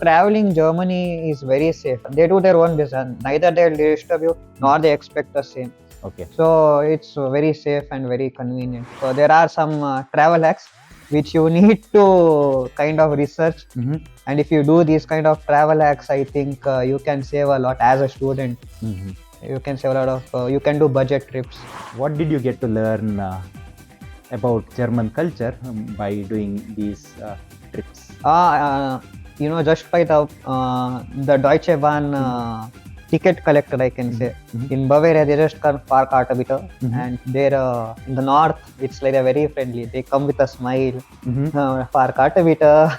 traveling Germany is very safe. They do their own business. Neither they'll disturb you nor they expect the same. Okay. So it's very safe and very convenient. So there are some travel hacks which you need to kind of research. Mm-hmm. And if you do these kind of travel hacks, I think you can save a lot as a student. Mm-hmm. You can save a lot of. You can do budget trips. What did you get to learn about German culture by doing these trips? Just by the Deutsche Bahn ticket collector, I can say. In Bavaria, they just come park Autobito, and there in the north, it's like they're very friendly. They come with a smile, park Autobito,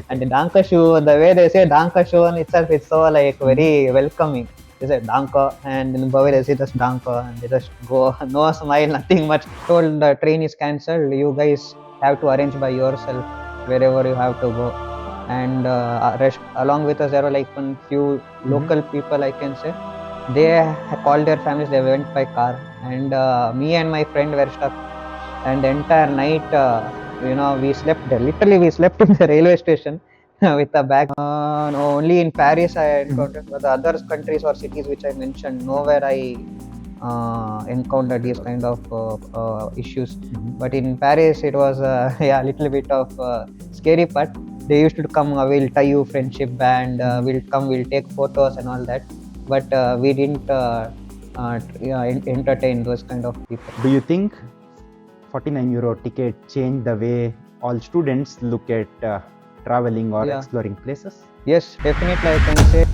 and the Dankeschön. The way they say Dankeschön itself, it's so like very welcoming. They say Danke, and in Bavaria, they say just Danke, and they just go, no smile, nothing much. Told the train is cancelled. You guys have to arrange by yourself wherever you have to go. And rest along with us there were like one few local people, I can say. They called their families, they went by car, and me and my friend were stuck, and the entire night we slept there. Literally we slept in the railway station with a bag. No, only in Paris I encountered, but the other countries or cities which I mentioned, nowhere I encountered these kind of issues. But in Paris it was yeah, a little bit of scary part. They used to come, we'll tie you friendship band, we'll take photos and all that, but we didn't entertain those kind of people. Do you think €49 ticket changed the way all students look at traveling or exploring places? Yes, definitely I can say.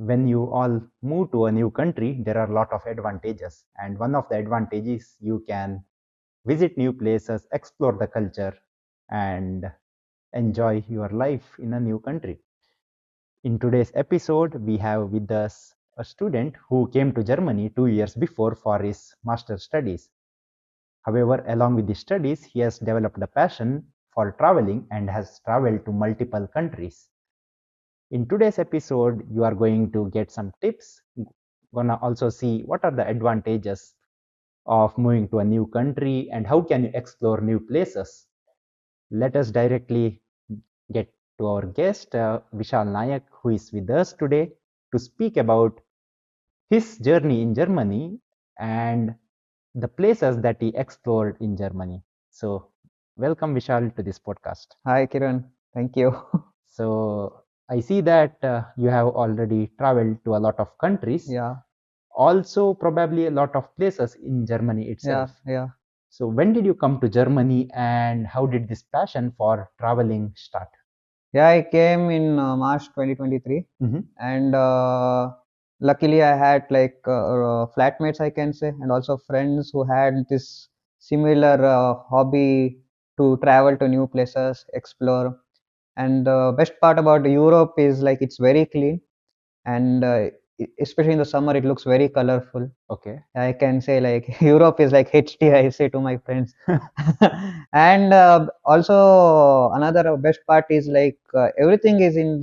When you all move to a new country, there are a lot of advantages, and one of the advantages, you can visit new places, explore the culture, and enjoy your life in a new country. In today's episode, we have with us a student who came to Germany 2 years before for his master's studies. However, along with his studies, he has developed a passion for traveling and has traveled to multiple countries. In today's episode, you are going to get some tips. Gonna also see what are the advantages of moving to a new country and how can you explore new places. Let us directly get to our guest, Vishal Nayak, who is with us today to speak about his journey in Germany and the places that he explored in Germany. So, welcome Vishal to this podcast. Hi Kiran, thank you. So, I see that you have already traveled to a lot of countries. Yeah. Also, probably a lot of places in Germany itself. Yeah. So, when did you come to Germany and how did this passion for traveling start? Yeah, I came in March 2023, and luckily I had like flatmates, I can say, and also friends who had this similar hobby to travel to new places, explore. And the best part about Europe is like it's very clean, and especially in the summer it looks very colorful. Okay. I can say like Europe is like HD, I say to my friends. And also another best part is like everything is in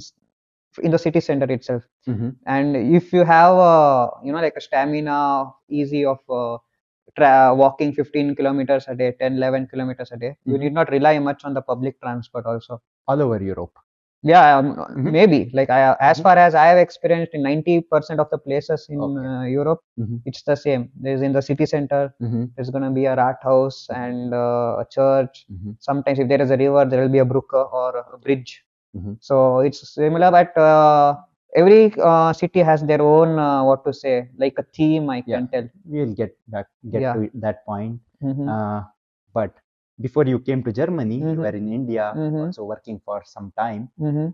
the city center itself. And if you have like a stamina easy of walking 15 kilometers a day, 10 11 kilometers a day, you need not rely much on the public transport also. All over Europe. Yeah, maybe like as far as I have experienced in 90% of the places in Europe, it's the same. There's in the city center, there's gonna be a rat house and a church. Sometimes if there is a river, there will be a brook or a bridge. So it's similar, but every city has their own what to say, like a theme, I can tell. We'll get to that point. But before you came to Germany, you were in India, also working for some time.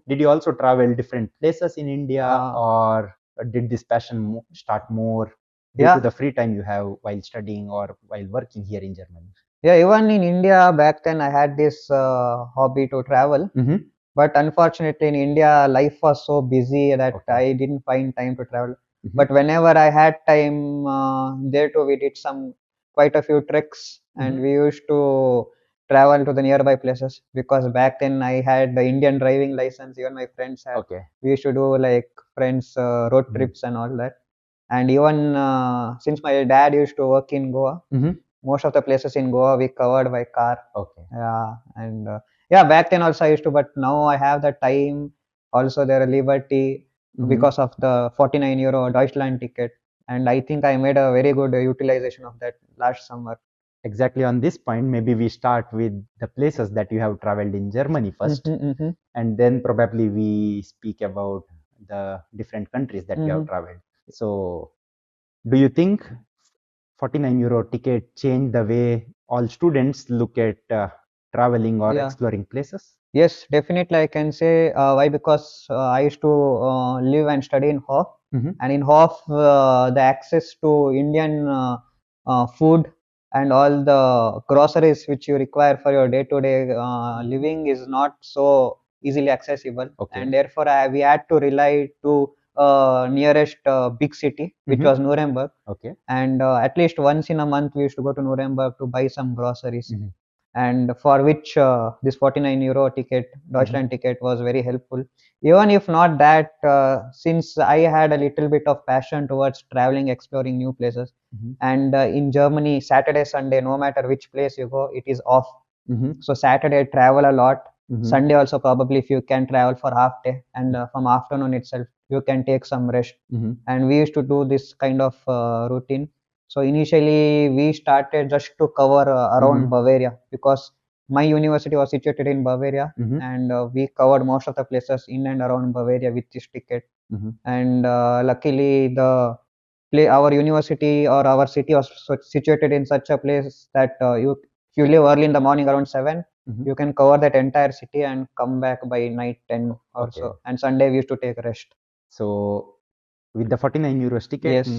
Did you also travel different places in India, or did this passion start more due to the free time you have while studying or while working here in Germany? Yeah, even in India back then, I had this hobby to travel. But unfortunately, in India, life was so busy that I didn't find time to travel. But whenever I had time, there too, we did quite a few treks, and we used to travel to the nearby places because back then I had the Indian driving license. Even my friends had. We used to do like friends road trips and all that. And even since my dad used to work in Goa, Mhm. most of the places in Goa we covered by car. Okay. Yeah, and yeah, back then also I used to, but now I have the time. Also, there are liberty Mhm. because of the 49 euro Deutschland ticket, and I think I made a very good utilization of that last summer. Exactly on this point, maybe we start with the places that you have traveled in Germany first, Mm-hmm, and then probably we speak about the different countries that you have mm-hmm. traveled. So, do you think 49 euro ticket change the way all students look at traveling or Yeah. exploring places? Yes, definitely. I can say why, because I used to live and study in Hof, Mhm. and in Hof, the access to Indian food and all the groceries which you require for your day-to-day living is not so easily accessible, Okay. and therefore we had to rely to nearest big city, which Mhm. was Nuremberg, Okay. and at least once in a month we used to go to Nuremberg to buy some groceries, Mhm. and for which this 49 euro ticket, Mhm. Deutschland ticket, was very helpful. Even if not that, since I had a little bit of passion towards traveling, exploring new places, Mhm. and in Germany, Saturday, Sunday, no matter which place you go, it is off. Mhm. So Saturday I travel a lot. Mhm. Sunday also, probably if you can travel for half day, and from afternoon itself you can take some rest. Mhm. And we used to do this kind of routine. So initially we started just to cover around Mhm. Bavaria, because my university was situated in Bavaria, Mhm. and we covered most of the places in and around Bavaria with this ticket. Mhm. And luckily the our university or our city was situated in such a place that if you leave early in the morning around 7, Mhm. you can cover that entire city and come back by night 10 or Okay. so. And Sunday we used to take rest. So, with the 49 euros ticket, Yes.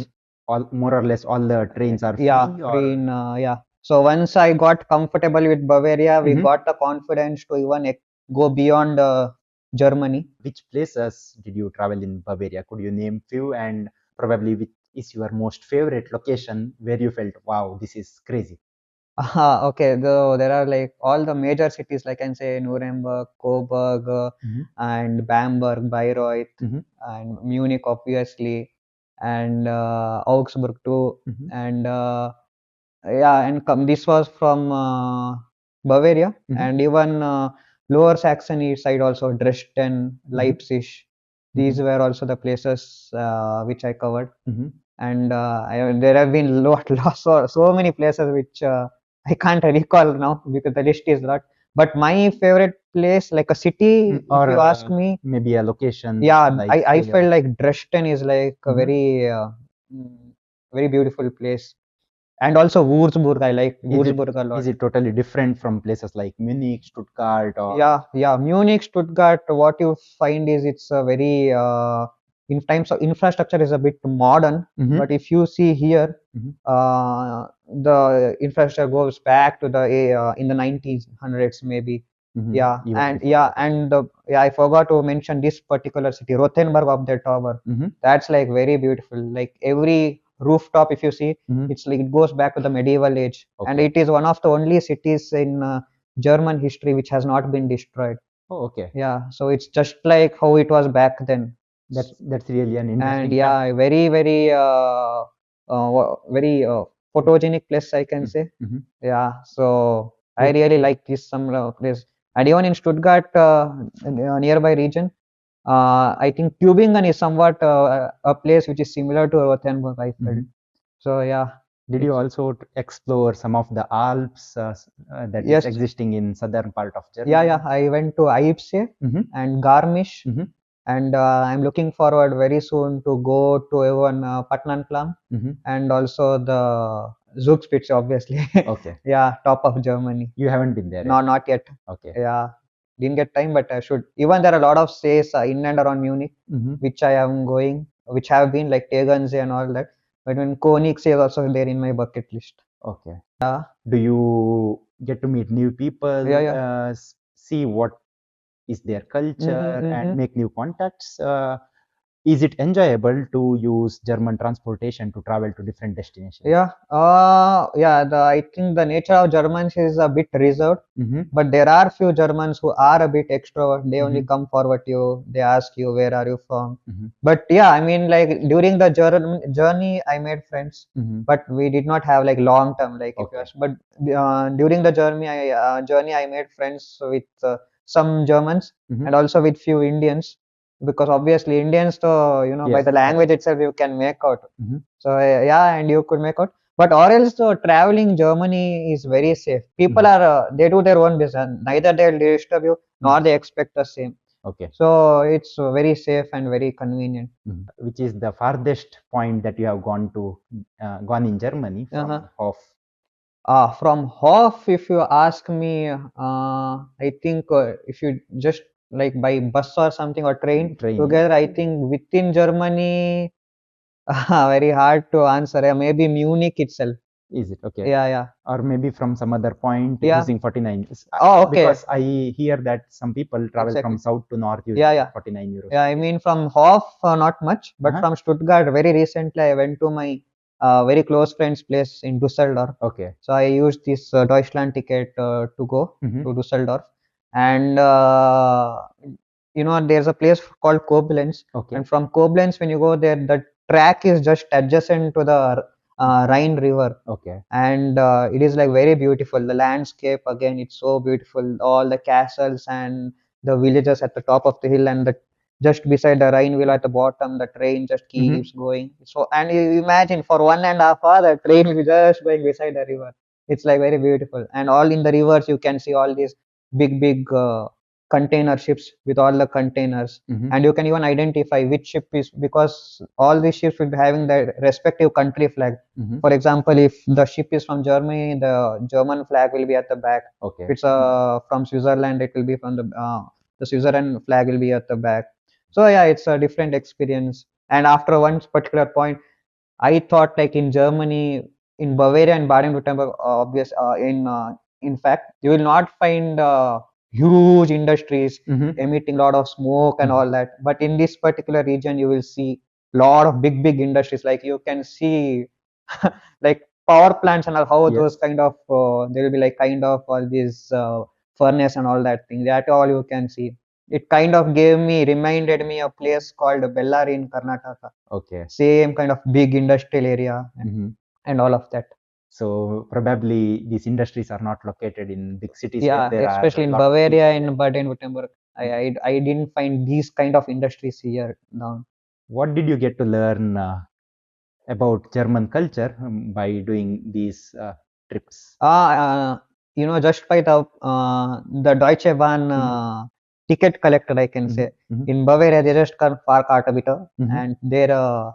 all more or less all the trains are Yeah, free, free or in yeah. So once I got comfortable with Bavaria, we Mhm. got the confidence to even go beyond Germany. Which places did you travel in Bavaria? Could you name few, and probably which is your most favorite location where you felt, wow, this is crazy? Okay, there are like all the major cities, like I can say Nuremberg, Coburg, Mhm. and Bamberg, Bayreuth, Mhm. and Munich, obviously, and Augsburg too, Mhm. and yeah, and this was from Bavaria, Mhm. and even Lower Saxony side also, Dresden, Mhm. Leipzig. These Mhm. were also the places which I covered, Mhm. and there have been so many places which I can't recall now because the list is lot. But my favorite place, like a city, if Or you ask me, maybe a location yeah, like I say. felt like Dresden is like a Mhm. mm, very beautiful place, and also Würzburg. I like Is it Würzburg a lot. is it totally different from places like Munich, Stuttgart, or? Yeah. Munich, Stuttgart. What you find is it's a very in times of infrastructure is a bit modern, Mhm. but if you see here, Mhm. the infrastructure goes back to the in the 1900s maybe. Mhm. Yeah, Even and before. yeah, Okay. and yeah, I forgot to mention this particular city, Rothenburg of the tower. Mhm. That's like very beautiful. Like every rooftop, if you see, Mhm. it's like it goes back to the medieval age, and Okay. it is one of the only cities in German history which has not been destroyed. Oh, okay. Yeah, so it's just like how it was back then. That's really an And interesting fact. yeah, very photogenic place, I can Mm. say. Mhm. Yeah, so I It, really like this some place. And even in Stuttgart, nearby region, I think Tübingen is somewhat a place which is similar to Rothenburg, I felt. Mhm. So yeah, Did you it's also explore some of the Alps that is yes, existing in southern part of yeah. Germany? I went to Eibsee Mhm. and Garmisch, Mhm. and I'm looking forward very soon to go to even Patnanklam, Mhm. and also the Zugspitze, obviously. Okay. Yeah, top of Germany. You haven't been there No, yet. not yet. Okay. Yeah, didn't get time, but I should. Even there are a lot of stays in and around Munich, Mhm. which I am going, which have been like Tegernsee and all that. But when Koenigsee is also there in my bucket list. Okay. Yeah, Do you get to meet new yeah, people, yeah. see what is their Mm-hmm, culture, and mm-hmm. make new contacts? is it enjoyable to use German transportation to travel to different destinations? Yeah, I think the nature of Germans is a bit reserved, Mm-hmm. but there are few Germans who are a bit extrovert. They only Mm-hmm. come forward to you, they ask you, where are you from? Mm-hmm. But yeah, I mean, like during the journey, I made friends, Mm-hmm. but we did not have like long term, like if you Okay. ask. But during the journey, I made friends with some Germans Mm-hmm. and also with few Indians, because obviously Indians, by Yes. the language itself, you can make out. Mm-hmm. So yeah, and you could make out. But or else, traveling Germany is very safe. People Mm-hmm. are they do their own business. Neither they'll disturb you nor they expect the same. Okay. So it's very safe and very convenient. Which is the farthest point that you have gone in Germany Uh-huh. from Hof? From Hof, if you ask me, I think if you just like by bus or something or train Train, yes. together, I think within Germany, very hard to answer. Maybe Munich itself. Is it okay? Yeah, yeah, Or maybe from some other point yeah. using 49. Oh, okay, Because I hear that some people travel from exactly. south to north Yeah, using yeah. 49 euros Yeah, I ticket. mean from Hof, not much, but Uh-huh. from Stuttgart, very recently I went to my very close friend's place in Düsseldorf. Okay. So I used this Deutschland ticket to go Mm-hmm. to Düsseldorf, and there's a place called Koblenz, Okay. and from Koblenz when you go there, the track is just adjacent to the Rhine River, Okay. and it is like very beautiful. The landscape again, it's so beautiful. All the castles and the villages at the top of the hill, and the just beside the Rhine wheel at the bottom, the train just Mm-hmm. keeps going. So, and you imagine for 1.5 hours, the train is just going beside the river. It's like very beautiful. And all in the rivers, you can see all these big, big container ships with all the containers. Mm-hmm. And you can even identify which ship is, because all these ships will be having their respective country flag. Mm-hmm. For example, if the ship is from Germany, the German flag will be at the back. Okay. If it's from Switzerland, it will be from the Switzerland flag will be at the back. So yeah, it's a different experience. And after one particular point, I thought like in Germany, in Bavaria and Baden-Württemberg, in fact, you will not find huge industries Mm-hmm. emitting a lot of smoke and Mm-hmm. all that. But in this particular region, you will see lot of big, big industries. Like you can see like power plants and all, how Yes. those kind of there will be like kind of all these furnace and all that thing. That all you can see. It kind of reminded me a place called Bellary in Karnataka. Okay. Same kind of big industrial area Mm-hmm. and all of that. So probably these industries are not located in big cities where Yeah, there are especially a in lot of people. Bavaria and Baden-Württemberg. I didn't find these kind of industries here down. What did you get to learn about German culture by doing these trips? Ah, just by the Deutsche Bahn Mm-hmm. ticket collector, I can Mm-hmm. say. Mm-hmm. In Bavaria, they just come park Autobitter, Mm-hmm. and there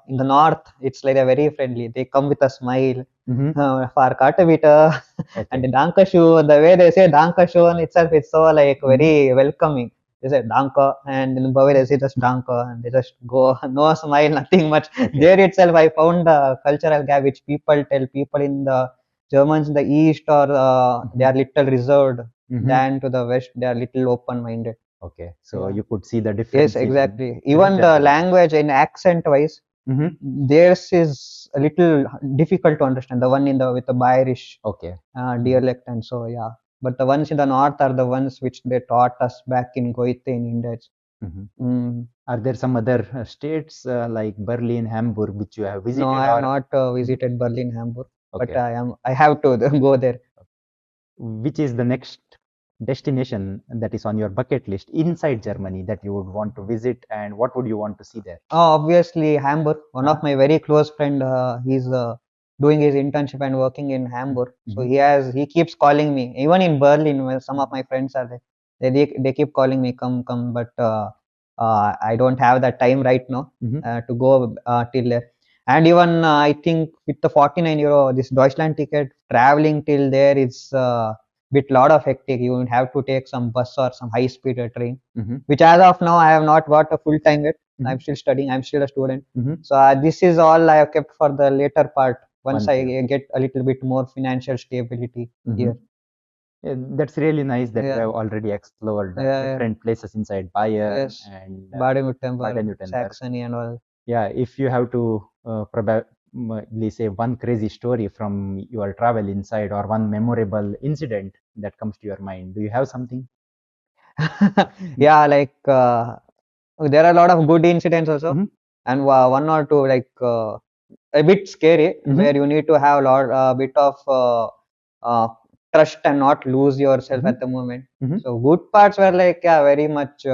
in the north, it's like they're very friendly. They come with a smile, Mm-hmm. park Autobitter, and Okay. the Dankeschön. The way they say Dankeschön itself, it's so like Mm-hmm. very welcoming. They say Danke, and in Bavaria, they say just Danke, and they just go, no smile, nothing much. Okay. There itself, I found a cultural gap which people tell people in the Germans in the east are they Mm-hmm. are little reserved Mm-hmm. than to the west. They are little open-minded. Okay. So Yeah. you could see the Yes, difference in exactly. within Even the Germany. language in accent wise, Mm-hmm. theirs is a little difficult to understand. The one in the with the Bayerish Okay. dialect, and so yeah. But the ones in the north are the ones which they taught us back in Goethe in India. Mm-hmm. Mm. Are there some other states like Berlin, Hamburg, which you have No, visited, I have or not Mhm. visited Berlin, Hamburg, but Okay, I have to go there. which is the next destination that is on your bucket list inside Germany that you would want to visit, and what would you want to see there? Obviously, Hamburg. One Uh-huh. of my very close friend, he's doing his internship and working in Hamburg. So Mm-hmm. he keeps calling me. Even in Berlin, where some of my friends are there, they keep calling me, come, come. But I don't have that time right now Mm-hmm. to go till there. And even I think with the 49 euro, this Deutschland ticket, traveling till there is bit lot of hectic. You will have to take some bus or some high speed train, Mm-hmm. which as of now I have not got a full time yet. Mm-hmm. I'm still studying. I'm still a student. Mm-hmm. So this is all I have kept for the later part once Once I you. get a little bit more financial stability Mm-hmm. here. That's really nice that you Yeah, have already explored yeah, yeah. different places inside Bayern Yes, and Bademut Temple, Baden-Württemberg. Saxony, and all. Yeah, if you have to probably say one crazy story from your travel inside or one memorable incident that comes to your mind, do you have something? Yeah, like there are a lot of good incidents also, Mm-hmm. and one or two like a bit scary, Mm-hmm. where you need to have a lot bit of uh, trust and not lose yourself Mm-hmm. at the moment. Mm-hmm. So good parts were like, yeah, very much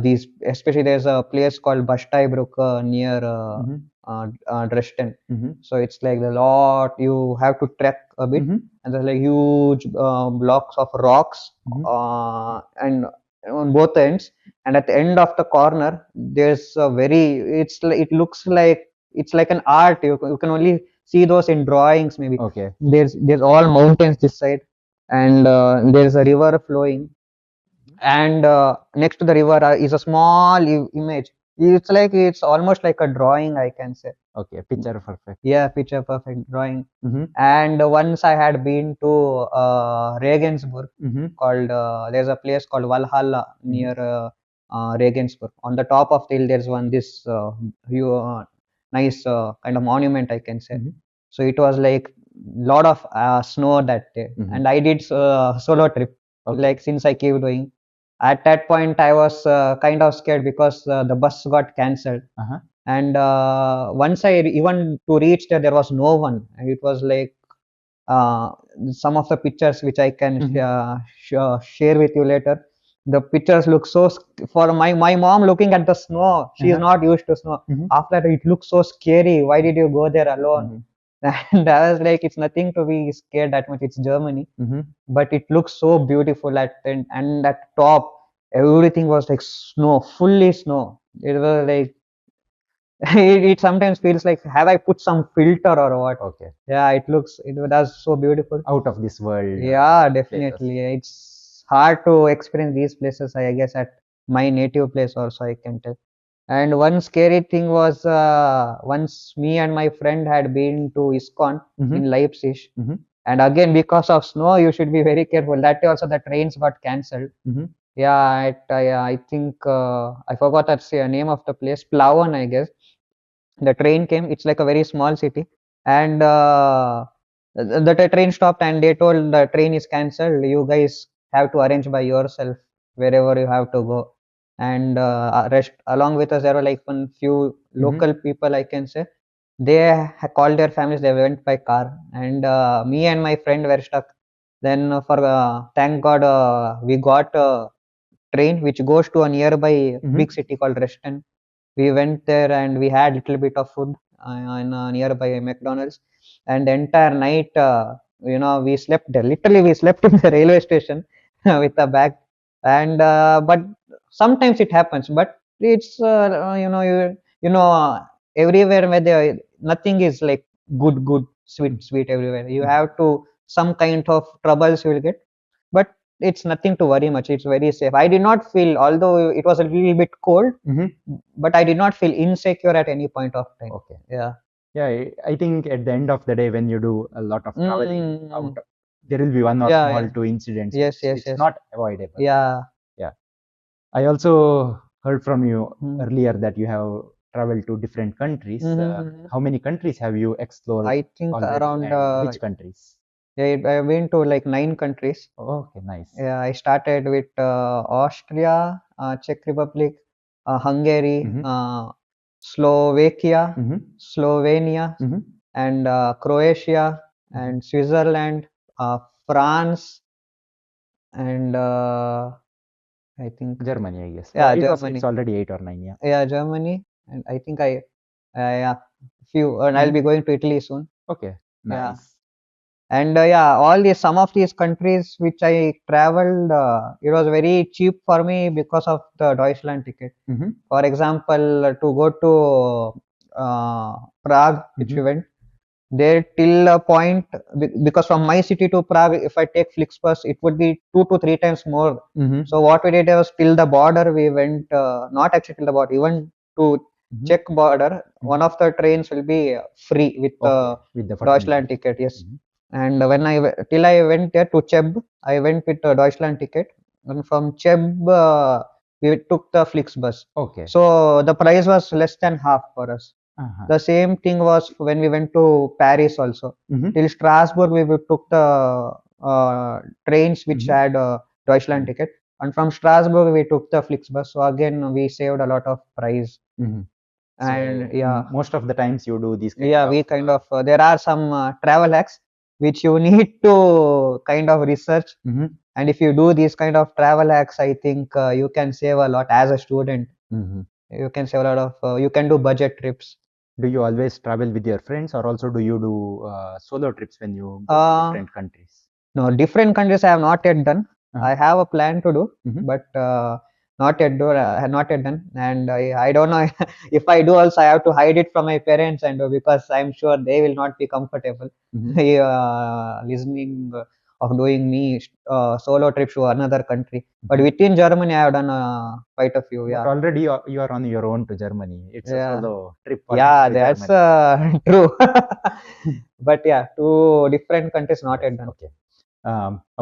these, especially there's a place called Basteibrück near Mm-hmm. Dresden. Mm-hmm. So it's like the lot you have to trek a bit, Mm-hmm. and there's like huge blocks of rocks Mm-hmm. and on both ends. And at the end of the corner, there's a very, it looks like it's like an art. You can only see those in drawings maybe. Okay. There's all mountains this side, and there's a river flowing, and next to the river is a small image. It's like it's almost like a drawing, I can say. Okay. Picture perfect. Yeah, picture perfect drawing. Mm-hmm. And once I had been to Regensburg, Mm-hmm. called there's a place called Valhalla Mm-hmm. near Regensburg. On the top of the hill, there's one this nice kind of monument, I can say. Mm-hmm. So it was like lot of snow that day, Mm-hmm. and I did solo trip. Okay. Like since I keep doing, at that point I was kind of scared because the bus got cancelled, Uh-huh. and once I even to reach there, there was no one, and it was like uh, some of the pictures which I can Mm-hmm. share with you later. The pictures look so for my mom looking at the snow. She is Uh-huh. not used to snow. Mm-hmm. After that, it looks so scary. Why did you go there alone? Mm-hmm. And I was like, it's nothing to be scared that much. It's Germany, Mm-hmm. but it looks so beautiful at and at top, everything was like snow, fully snow. It was like it sometimes feels like, have I put some filter or what? Okay. Yeah, it was so beautiful. Out of this world Yeah, places. definitely. It's hard to experience these places, I guess, at my native place also, I can tell. And one scary thing was once me and my friend had been to ISKCON Mm-hmm. in Leipzig. Mm-hmm. And again, because of snow, you should be very careful. That day also the trains got cancelled. Mm-hmm. Yeah, I think I forgot that name of the place, Plauen, I guess. The train came. It's like a very small city, and the train stopped, and they told the train is cancelled. You guys have to arrange by yourself wherever you have to go. And rest along with us, there were like one few Mm-hmm. local people, I can say. They called their families. They went by car, and me and my friend were stuck. Then for thank God, we got a train which goes to a nearby Mm-hmm. big city called Dresden. We went there and we had little bit of food in nearby McDonald's, and the entire night, we slept there. Literally, we slept in the railway station with a bag. And but sometimes it happens, but it's everywhere where there nothing is like good, sweet everywhere. You Mm-hmm. have to some kind of troubles you will get, but it's nothing to worry much. It's very safe. I did not feel, although it was a little bit cold, Mm-hmm. but I did not feel insecure at any point of time. Okay. Yeah. Yeah, I think at the end of the day, when you do a lot of traveling Mm, there will be one or yeah, small yeah. two incidents Yes, which yes, it's yes. not avoidable. Yeah. Yeah. I also heard from you Mm. earlier that you have traveled to different countries. Mm-hmm. How many countries have you explored I think already, around and which countries? yeah, I've been to like 9 countries. Okay, nice. Yeah, I started with Austria, Czech Republic, Hungary, Mm-hmm. Slovakia, Mm-hmm. Slovenia, Mm-hmm. and Croatia, Mm-hmm. and Switzerland, France, and I think, Germany, I guess. yeah, It's Germany. already 8 or 9, yeah. Yeah, Germany, and I think yeah, few, and I'll Mm-hmm. be going to Italy soon. Okay, Yeah, nice. and yeah, all these some of these countries which I traveled, it was very cheap for me because of the Deutschland ticket. Mm-hmm. For example, to go to Prague, which Mm-hmm. we went there till a point, because from my city to Prague, if I take Flixbus, it would be 2 to 3 times more. Mm-hmm. So what we did was till the border, we went, not actually till the border, even to Mm-hmm. Czech border, one Mm-hmm. of the trains will be free with Okay, the with the Deutschland facility. ticket. Yes, Mm-hmm. And when till I went there to Cheb, I went with Deutschland ticket, and from Cheb we took the Flixbus. Okay. So the price was less than half for us. Uh-huh. The same thing was when we went to Paris also. Mhm. Till Strasbourg we took the trains which Mhm. had Deutschland ticket, and from Strasbourg we took the Flixbus. So again we saved a lot of price. Mhm. And So yeah, most of the times you do these kind yeah, of we kind of there are some travel hacks which you need to kind of research, Mhm. and if you do these kind of travel hacks, I think you can save a lot as a student. Mhm. You can save a lot of you can do budget trips. Do you always travel with your friends, or also do you do solo trips when you go to uh different countries? No, different countries I have not yet done. Uh-huh. I have a plan to do, Mhm. but not yet done. And I don't know if I do also I have to hide it from my parents, and because I'm sure they will not be comfortable Mhm. listening of doing me solo trips to another country. But Mhm. within Germany, I have done quite a few. But Yeah, already you are on your own to Germany. It's a yeah, solo trip already yeah. to That's Germany. true. But yeah, two different countries not Yes. yet done. Okay.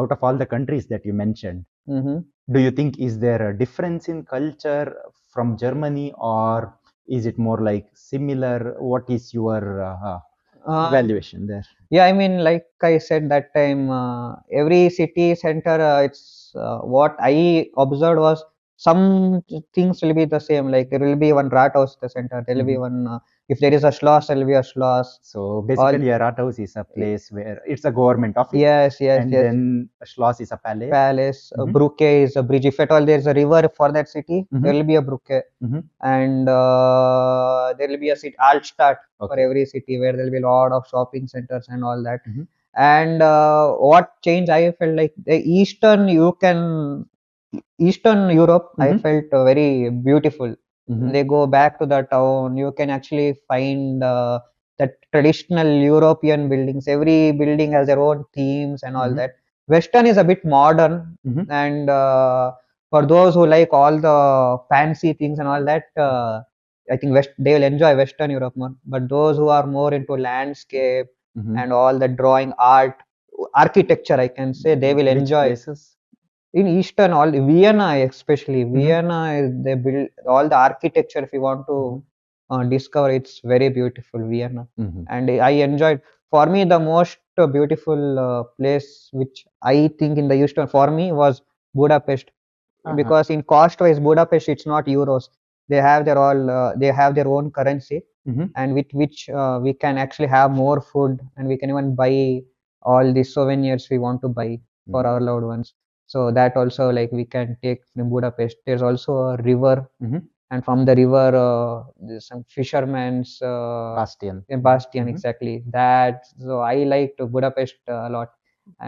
Out of all the countries that you mentioned, Mm-hmm. do you think is there a difference in culture from Germany, or is it more like similar? What is your evaluation there? Yeah, I mean, like I said that time, every city center, it's what I observed was some things will be the same. Like there will be one rat house at the center. There will be Mhm. one. If there is a schloss, there will be a schloss. So All basically, a rat house is a place where it's a government office, yes, yes, and yes. then a schloss is a palace. Palace, a Mhm. Brücke is a bridge. If at all there is a river for that city, there Mhm. will be a Brücke, Mhm. and there will be a city Altstadt for Okay. every city where there will be a lot of shopping centers and all that. Mhm. And what change I felt like the Eastern Europe, I Mhm. felt very beautiful. Mhm. They go back to the town. You can actually find the traditional European buildings. Every building has their own themes and all Mhm. that. Western is a bit modern, Mhm. and for those who like all the fancy things and all that, I think they will enjoy Western Europe more. But those who are more into landscape Mhm. and all the drawing art, architecture, I can say they will Which enjoy. places? In Eastern, all Vienna, especially Mhm. Vienna, they build all the architecture. If you want Mhm. to discover, it's very beautiful, Vienna, Mhm. and I enjoyed. For me, the most beautiful place which I think in the Eastern for me was Budapest, Uh-huh. because in cost wise, Budapest it's not euros. They have their own currency, Mhm. and with which we can actually have more food, and we can even buy all the souvenirs we want to buy for Mhm. our loved ones. So that also, like, we can take in Budapest. There's also a river, Mhm. and from the river there's some fishermen's Bastion. bastion, Mhm. exactly that. So I liked Budapest a lot,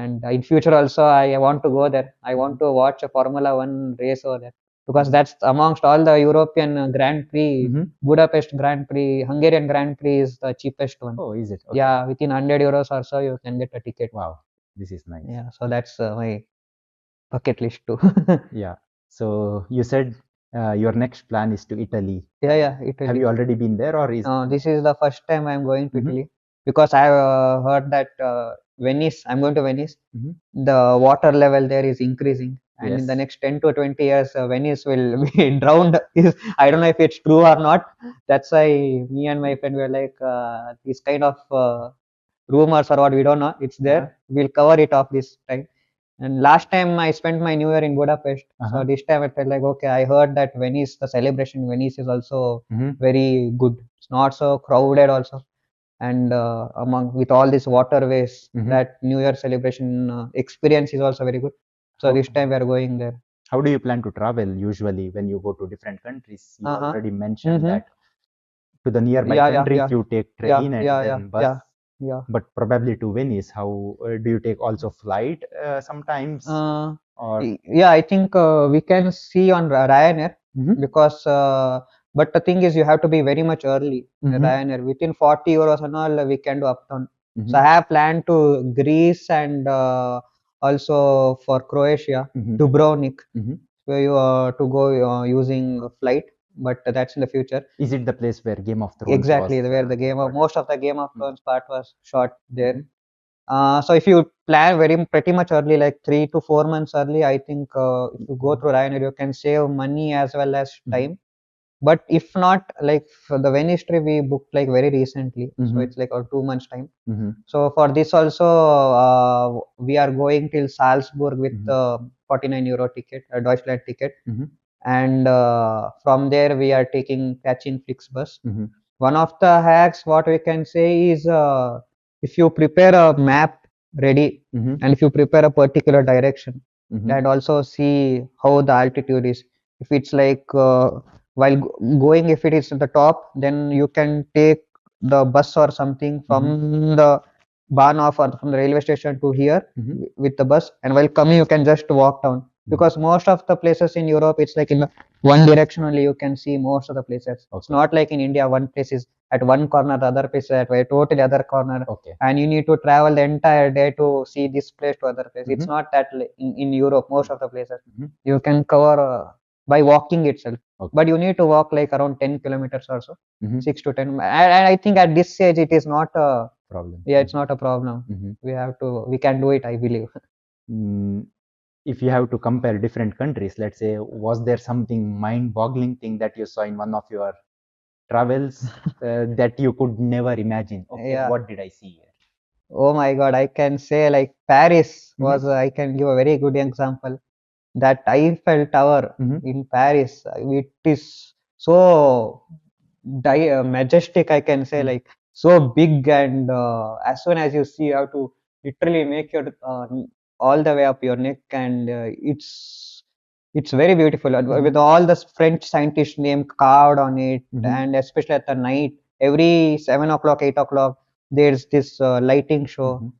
and in future also I want to go there. I want Mhm. to watch a Formula One race over there, because Mhm. that's amongst all the European Grand Prix. Mhm. Budapest Grand Prix, Hungarian Grand Prix is the cheapest one. Oh, is it? Okay. Yeah, within 100 euros or so you can get a ticket. Wow. This is nice. Yeah, so that's my bucket list too. Yeah. So you said your next plan is to Italy. Yeah, yeah, Have Italy. you already been there, or is This is the first time I'm going to Mhm. Italy, because I heard that Venice. I'm going to Venice. Mhm. The water level there is increasing, and in the Yes. next 10 to 20 years, Venice will be drowned. I don't know if it's true or not. That's why me and my friend were like, this kind of rumors or what, we don't know. It's Uh-huh. there. We'll cover it off this time. And last time I spent my New Year in Budapest. So Uh-huh. this time I felt like, okay, I heard that Venice, the celebration in Venice is also Mhm. very good. It's not so crowded also. And among with all these waterways, Mhm. that New Year celebration experience is also very good. So How this time we are going there. how do you plan to travel usually when you go to different countries? You Uh-huh. already mentioned Mm-hmm. that to the nearby Yeah, yeah, countries yeah. you take Yeah, train and yeah, yeah, then bus, yeah, yeah. but probably to Venice, how do you take also flight sometimes, Uh, or yeah, I think we can see on Ryanair, Mhm. because, but the thing is, you have to be very much early. Mhm. Ryanair within 40 euros and all, we can do uptown. So I Mhm. have planned to Greece, and also for Croatia, Mhm. Dubrovnik, Mhm. where you to go using a flight, but that's in the future. Is it the place where Game of Thrones was Exactly, where the shot? most of the Game of Mm. Thrones part was shot there. Mhm. So if you plan very pretty much early, like 3 to 4 months early, I think if you go through Ryanair, you can save money as well as Mhm. time. But if not, like for the Venice trip, we booked like very recently, so Mhm. it's like a 2 months time. Mhm. So for this also, we are going till Salzburg with Mhm. 49 euro ticket, a Deutschland ticket, Mhm. and from there we are taking catching Flixbus. Mhm. One of the hacks, what we can say is, if you prepare a map ready, Mhm. and if you prepare a particular direction, Mhm. and also see how the altitude is. If it's like while going, if it is at the top, then you can take the bus or something Mhm. from the Bahnhof or from the railway station to here Mhm. with the bus, and while coming, you can just walk down, Mhm. because most of the places in Europe, it's like in the one direction only you can see most of the places. It's Okay. not like in India, one place is at one corner, the other place is at a totally other corner, Okay. and you need to travel the entire day to see this place to other place. It's Mhm. not that in Europe, most of the places Mhm. you can cover by walking itself. Okay. But you need to walk like around 10 kilometers or so, Mhm. 6 to 10. And I think at this stage it is not a, Problem. yeah, it's not a problem. Mhm. We can do it, I believe. Mm, if you have to compare different countries, let's say, was there something mind-boggling thing that you saw in one of your travels that you could never imagine? Okay, Yeah. what did I see here? Oh my God, I can say like Paris Mhm. was, I can give a very good example. That Eiffel Tower Mhm. in Paris, it is so majestic, I can say, Mhm. like so big, and as soon as you see, you have to literally make your all the way up your neck, and it's very beautiful, with Mhm. all the French scientist name carved on it, Mhm. and especially at the night, every 7 o'clock, 8 o'clock, there's this lighting show. Mhm.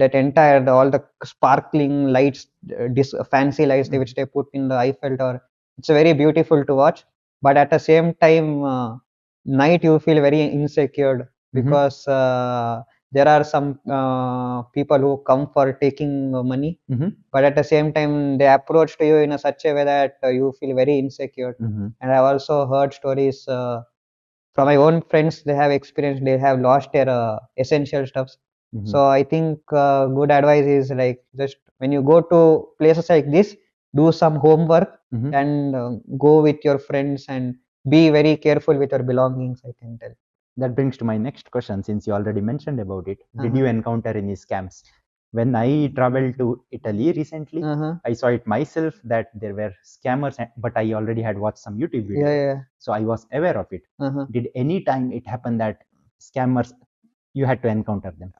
That entire all the sparkling lights, this fancy lights which Mhm. they put in the Eiffel Tower. It's very beautiful to watch, but at the same time, night you feel very insecure, Mhm. because there are some people who come for taking money, Mhm. but at the same time they approach to you in a such a way that you feel very insecure. Mhm. And I've also heard stories from my own friends. They have experienced, they have lost their essential stuffs. Mhm. So I think good advice is like, just when you go to places like this, do some homework, Mhm. and go with your friends, and be very careful with your belongings, I can tell. That brings to my next question, since you already mentioned about it. Did Uh-huh. you encounter any scams? When I traveled to Italy recently, Uh-huh. I saw it myself that there were scammers, but I already had watched some YouTube Yeah, videos, yeah. so I was aware of it. Uh-huh. Did any time it happen that scammers you had to encounter them?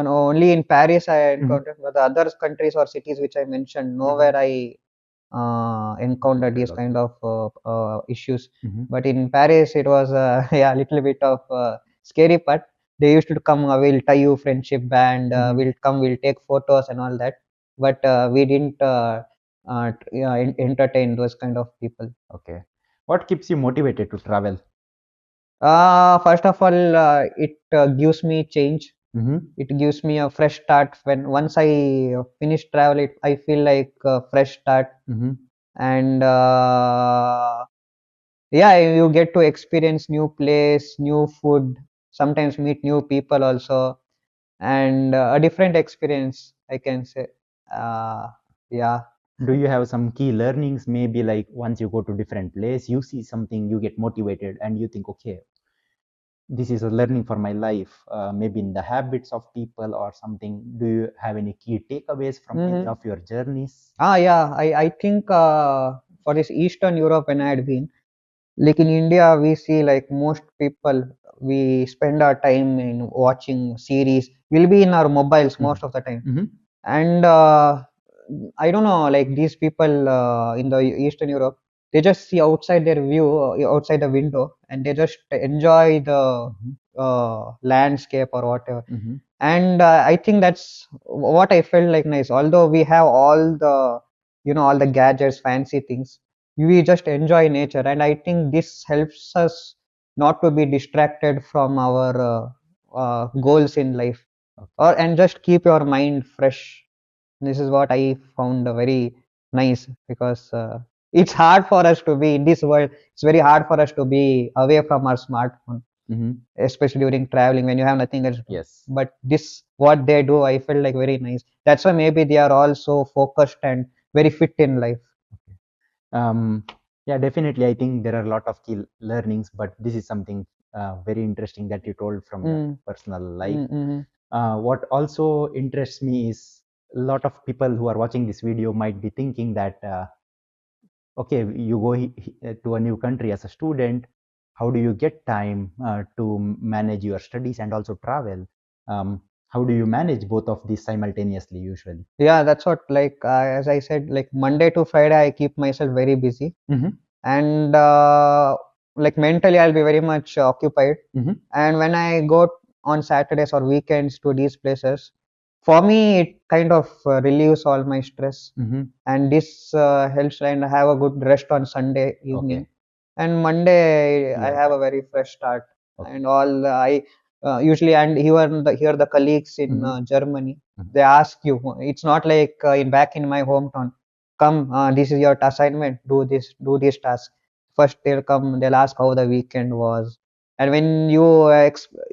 No, only in Paris I Mhm. encountered, but the other countries or cities which I mentioned, Mhm. nowhere I encountered these Okay. kind of issues. Mhm. But in Paris, it was yeah, a little bit of scary part. They used to come, we'll tie you friendship band, Mhm. we'll take photos and all that. But we didn't yeah, entertain those kind of people. Okay. What keeps you motivated to travel? First of all, it gives me change. Mhm. It gives me a fresh start. When once I finish travel, I feel like a fresh start. Mhm. And yeah, you get to experience new place, new food, sometimes meet new people also, and a different experience, I can say. uh, yeah. Do you have some key learnings? Maybe like once you go to different place, you see something, you get motivated, and you think, okay, this is a learning for my life. Maybe in the habits of people or something. Do you have any key takeaways from any Hmm. of your journeys? Yeah, I think for this Eastern Europe, when I had been, like in India, we see like most people, we spend our time in watching series. We'll be in our mobiles most Mhm. of the time, Mhm. and I don't know, like these people in the Eastern Europe, they just see outside their view, outside the window, and they just enjoy the Mhm. landscape or whatever. Mhm. And I think that's what I felt like nice. Although we have all the, all the gadgets, fancy things, we just enjoy nature, and I think this helps us not to be distracted from our goals in life, Okay. or and just keep your mind fresh. This is what I found very nice, because it's hard for us to be in this world. It's very hard for us to be away from our smartphone. especially during traveling when you have nothing else to do. Yes. But this, what they do, I felt like very nice. That's why maybe they are also focused and very fit in life. Um, yeah, definitely. I think there are a lot of key learnings, but this is something very interesting that you told from your Mm, personal life. mm, What also interests me is a lot of people who are watching this video might be thinking that, okay, you go to a new country as a student. How do you get time to manage your studies and also travel? How do you manage both of these simultaneously usually? yeah, that's what, like as I said, like Monday to Friday, I keep myself very busy, Mm-hmm. and like mentally, I'll be very much occupied. Mm-hmm. And when I go on Saturdays or weekends to these places, for me, it kind of relieves all my stress, Mm-hmm. and this helps and have a good rest on Sunday Okay. evening. And Monday, I Yeah. have a very fresh start, Okay. and all I usually, and here the colleagues in Mm-hmm. Germany, Mm-hmm. they ask you. It's not like in back in my hometown. Come, this is your assignment. Do this task. First, they'll come. They'll ask how the weekend was, and when you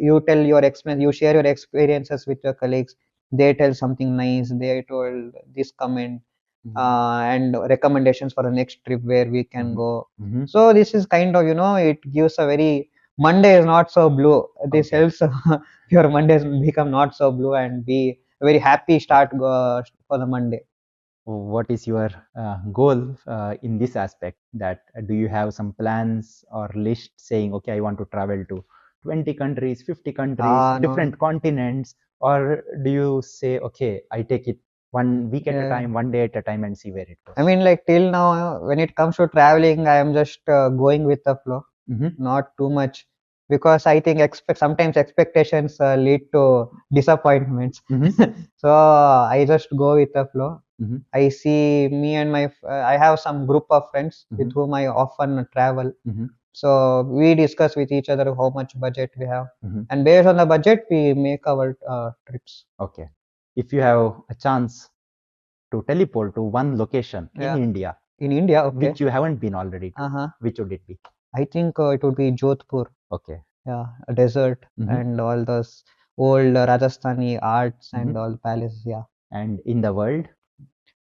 you tell your experience, you share your experiences with your colleagues. They tell something nice. They told this comment Mm-hmm. and recommendations for the next trip where we can Mm-hmm. go. Mm-hmm. So this is kind of, it gives a very, Monday is not so blue. This Okay. helps your Mondays become not so blue and be a very happy start for the Monday. What is your goal in this aspect? That do you have some plans or list saying, okay, I want to travel to 20 countries, 50 countries, No. different continents, or do you say, okay, I take it 1 week at a Yeah. time, 1 day at a time, and see where it I goes? mean, like till now, when it comes to traveling, I am just going with the flow, Mm-hmm. not too much, because I think sometimes expectations lead to disappointments. Mm-hmm. So I just go with the flow. Mm-hmm. I see me and I have some group of friends with Mm-hmm. whom I often travel. Mm-hmm. So we discuss with each other how much budget we have, Mm-hmm. and based on the budget, we make our trips. Okay. If you have a chance to teleport to one location in Yeah, India, in India, okay. which you haven't been already to, Uh-huh. which would it be? I think it would be Jodhpur. Okay. Yeah, a desert Mm-hmm. and all those old Rajasthani arts Mm-hmm. and all palaces. Yeah, And in the world,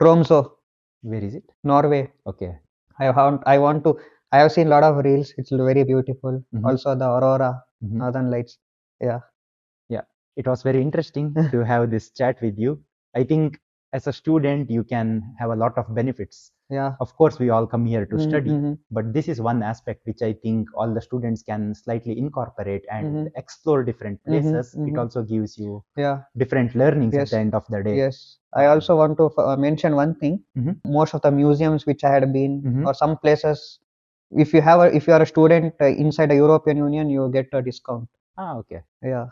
Tromso, where is it? Norway. Okay. I want to. I have seen a lot of reels. It's very beautiful. Mm-hmm. Also the aurora, Mm-hmm. northern lights. Yeah. Yeah, it was very interesting to have this chat with you. I think as a student, you can have a lot of benefits. Yeah. Of course, we all come here to study, Mm-hmm. but this is one aspect which I think all the students can slightly incorporate and Mm-hmm. explore different Mm-hmm. places. It Mm-hmm. also gives you Yeah. different learnings at the Yes. end of the day. Yes. I also want to mention one thing. Mm-hmm. Most of the museums which I had been, Mm-hmm. or some places, if you are a student inside the European Union, you get a discount. Okay. Yeah.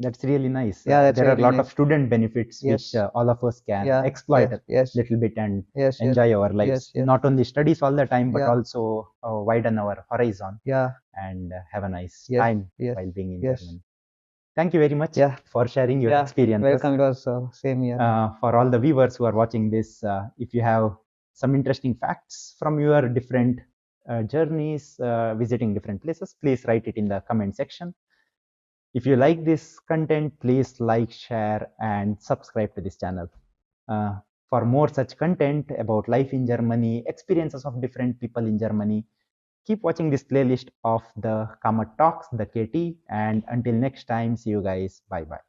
That's really nice. Yeah, that's There are a really lot of nice. student benefits which Yes. all of us can Yeah. exploit Yes. a Yes. little bit and Yes. Yes. enjoy our lives. Yes. Yes. Not only studies all the time, but Yeah. also widen our horizon Yeah. and have a nice Yes. time Yes. while being in Yes. Germany. Thank you very much Yeah. for sharing your Yeah. experiences. Welcome. It was same here. For all the viewers who are watching this, if you have some interesting facts from your different journeys visiting different places, please write it in the comment section. If you like this content, please like, share, and subscribe to this channel. Uh, for more such content about life in Germany, experiences of different people in Germany, keep watching this playlist of the Kamat Talks, the KT, and until next time, see you guys. Bye bye.